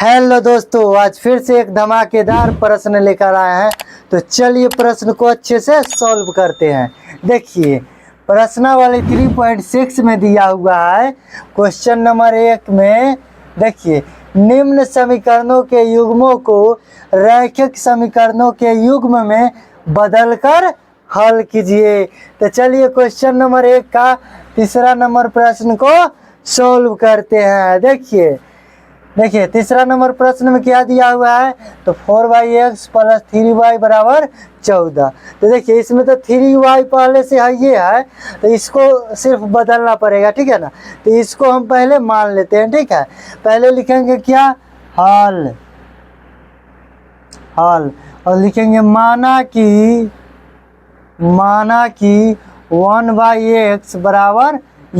Hello दोस्तों, आज फिर से एक धमाकेदार प्रश्न लेकर आए हैं। तो चलिए प्रश्न को अच्छे से सॉल्व करते हैं। देखिए प्रश्नावली 3.6 में दिया हुआ है। क्वेश्चन नंबर 1 में देखिए, निम्न समीकरणों के युग्मों को रैखिक समीकरणों के युग्म में बदलकर हल कीजिए। तो चलिए क्वेश्चन नंबर 1 का तीसरा नंबर प्रश्न को सॉल्व करते हैं। देखिए तीसरा नंबर प्रश्न में क्या दिया हुआ है, तो 4y(x) + 3y = 14। तो देखिए इसमें तो 3y पहले से है, ये है, तो इसको सिर्फ बदलना पड़ेगा, ठीक है ना। तो इसको हम पहले मान लेते हैं, ठीक है। पहले लिखेंगे क्या, हल और लिखेंगे माना कि 1/x =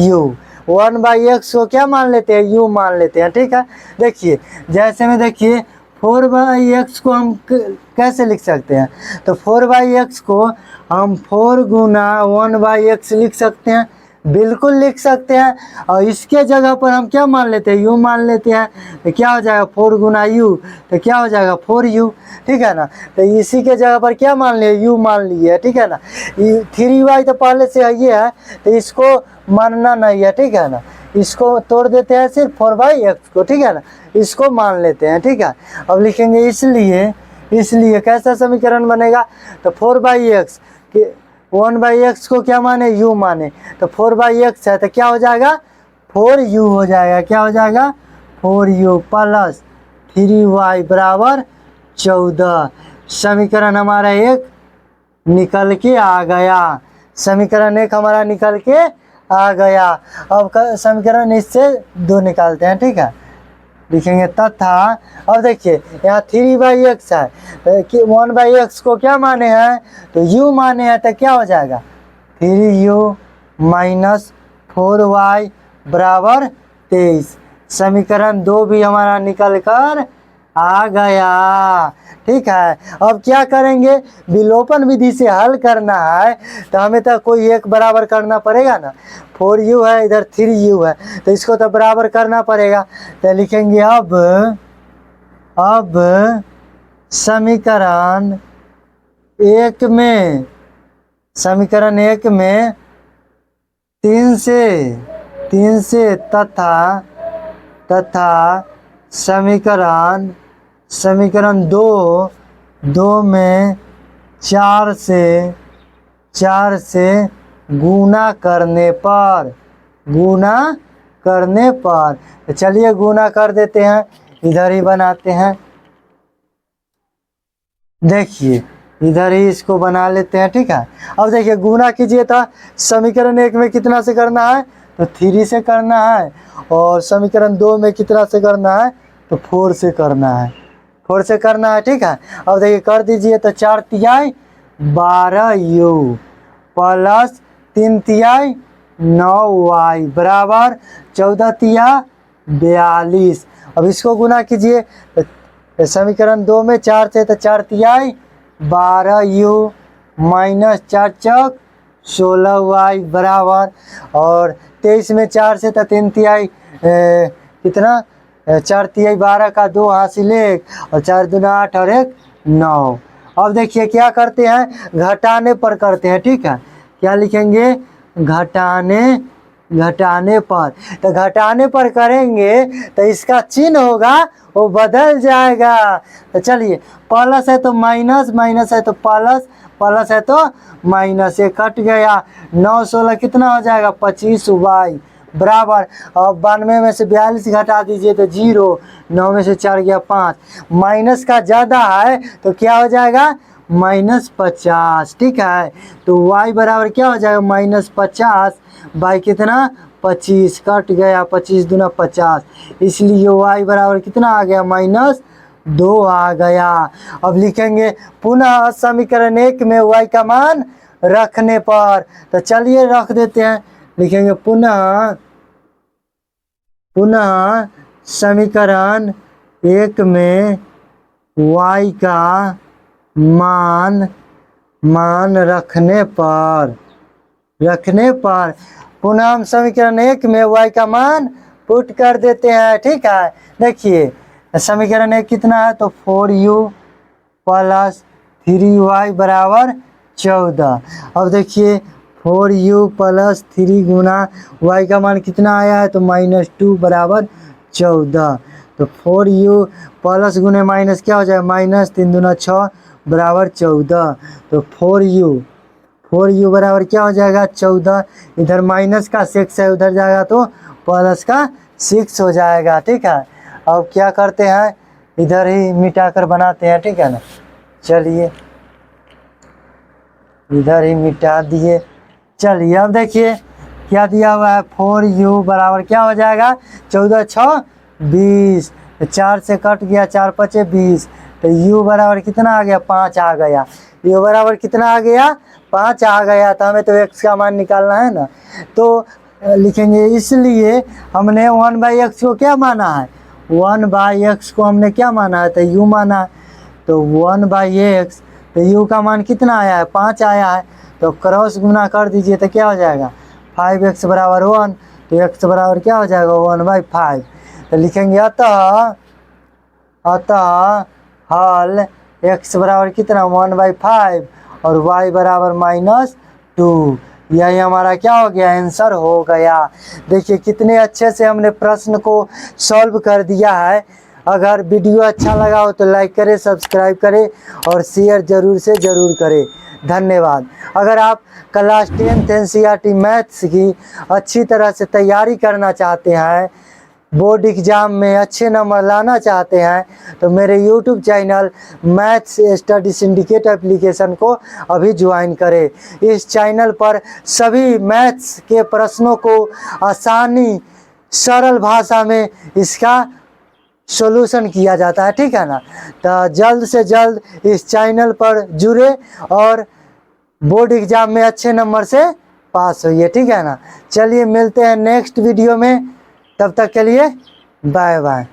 u। 1/x को क्या मान लेते हैं, u मान लेते हैं, ठीक है। देखिए जैसे में देखिए 4/x को हम कैसे लिख सकते हैं, तो 4/x को हम 4 गुना 1/x लिख सकते हैं, बिल्कुल लिख सकते हैं। और इसके जगह पर हम क्या मान लेते हैं, u मान लेते हैं। तो क्या हो जाएगा 4 गुना u, तो क्या हो जाएगा 4u, ठीक है ना। तो इसी के जगह पर क्या मान लिए, u मान लिए, ठीक है ना। 3y तो पहले से है, ये है, तो इसको मानना नहीं है, ठीक है ना। इसको तोड़ देते हैं सिर्फ 4/x को, ठीक है ना, इसको मान लेते हैं, ठीक है। अब लिखेंगे इसलिए कैसा समीकरण बनेगा, तो 4/x के 1/x को क्या माने, u माने, तो 4/x है, तो क्या हो जाएगा 4u हो जाएगा। क्या हो जाएगा 4u + 3y = 14। समीकरण हमारा 1 निकल के आ गया। समीकरण 1 हमारा निकल के आ गया। अब समीकरण इससे 2 निकालते हैं, ठीक है। लिखेंगे तथा, अब देखिए यहाँ 3/x है, कि 1/x को क्या माने हैं, तो u माने हैं, तो क्या हो जाएगा 3u - 4y = 23। समीकरण 2 भी हमारा निकल कर आ गया, ठीक है। अब क्या करेंगे, विलोपन विधि से हल करना है, तो हमें तो कोई एक बराबर करना पड़ेगा ना। 4u है, इधर 3u है, तो इसको तो बराबर करना पड़ेगा। तो लिखेंगे अब समीकरण 1 में 3 से तथा समीकरण 2 में 4 से गुना करने पर तो चलिए गुना कर देते हैं, इधर ही बनाते हैं। देखिए इधर ही इसको बना लेते हैं, ठीक है। अब देखिए गुना कीजिए, तो समीकरण 1 में कितना से करना है, तो 3 से करना है, और समीकरण 2 में कितना से करना है, तो 4 से करना है, ठीक है। अब देखिए कर दीजिए, तो 4 तिहाई 12u + 3 तिहाई 9y = 14 तिया 42। अब इसको गुना कीजिए, तो समीकरण 2 में 4 से, तो 4 तिहाई 12u - 4 चौक 16y बराबर, और 23 में 4 से, तो 3 तिहाई कितना 4 तिहाई 12 का 2 हासिल 1, और 4 दूना 8 और 1 9। अब देखिए क्या करते हैं, घटाने पर करते हैं, ठीक है। क्या लिखेंगे, घटाने पर। तो घटाने पर करेंगे तो इसका चिन्ह होगा वो बदल जाएगा। तो चलिए प्लस है तो माइनस, माइनस है तो प्लस, प्लस है तो माइनस, ये कट गया। 9 16 कितना हो जाएगा 25y बराबर। अब 92 में से 42 घटा दीजिए तो 0, 9 में से 4 गया 5, माइनस का ज़्यादा है तो क्या हो जाएगा -50, ठीक है। तो y बराबर क्या हो जाएगा -50 बाई कितना 25, कट गया 25 दूना 50, इसलिए y बराबर कितना आ गया -2 आ गया। अब लिखेंगे पुनः समीकरण 1 में y का मान रखने पर, तो चलिए रख देते हैं। लिखेंगे पुनः समीकरण 1 में y का मान रखने पर पुनः हम समीकरण 1 में y का मान पुट कर देते हैं, ठीक है। देखिए समीकरण 1 कितना है, तो 4u प्लस 3y बराबर 14। अब देखिए 4u प्लस 3 गुना y का मान कितना आया है, तो -2 बराबर 14। तो 4u प्लस गुने माइनस क्या हो जाएगा, माइनस 3 दूना 6 बराबर 14। तो 4u बराबर क्या हो जाएगा, 14। इधर माइनस का 6 है, उधर जाएगा तो प्लस का 6 हो जाएगा। ठीक है, अब क्या करते हैं, इधर ही मिटाकर बनाते हैं। ठीक है ना, चलिए इधर ही मिटा दिए। चलिए अब देखिए क्या दिया हुआ है, 4u बराबर क्या हो जाएगा, 14 6 20। 4 से कट गया, 4 5 20। तो u बराबर कितना आ गया, 5 आ गया। u बराबर कितना आ गया, 5 आ गया। तो हमें तो x का मान निकालना है ना, तो लिखेंगे, इसलिए हमने 1/x को क्या माना है, 1/x को हमने क्या माना है, तो u माना है। तो 1/x, तो u का मान कितना आया है, 5 आया है। तो क्रॉस गुना कर दीजिए तो क्या हो जाएगा, 5x बराबर 1। तो x बराबर क्या हो जाएगा, 1/5। तो लिखेंगे अतः हल x बराबर कितना, 1/5 और y बराबर -2। यही हमारा क्या हो गया, आंसर हो गया। देखिए कितने अच्छे से हमने प्रश्न को सॉल्व कर दिया है। अगर वीडियो अच्छा लगा हो तो लाइक करें, सब्सक्राइब करें और शेयर जरूर से ज़रूर करें। धन्यवाद। अगर आप क्लास 10th NCERT मैथ्स की अच्छी तरह से तैयारी करना चाहते हैं, बोर्ड एग्ज़ाम में अच्छे नंबर लाना चाहते हैं, तो मेरे YouTube channel maths study syndicate application को अभी ज्वाइन करें। इस चैनल पर सभी मैथ्स के प्रश्नों को आसानी सरल भाषा में इसका सॉल्यूशन किया जाता है। ठीक है ना, तो जल्द से जल्द इस चैनल पर जुड़े और बोर्ड एग्ज़ाम में अच्छे नंबर से पास होइए। ठीक है ना, चलिए मिलते हैं नेक्स्ट वीडियो में, तब तक के लिए बाय बाय।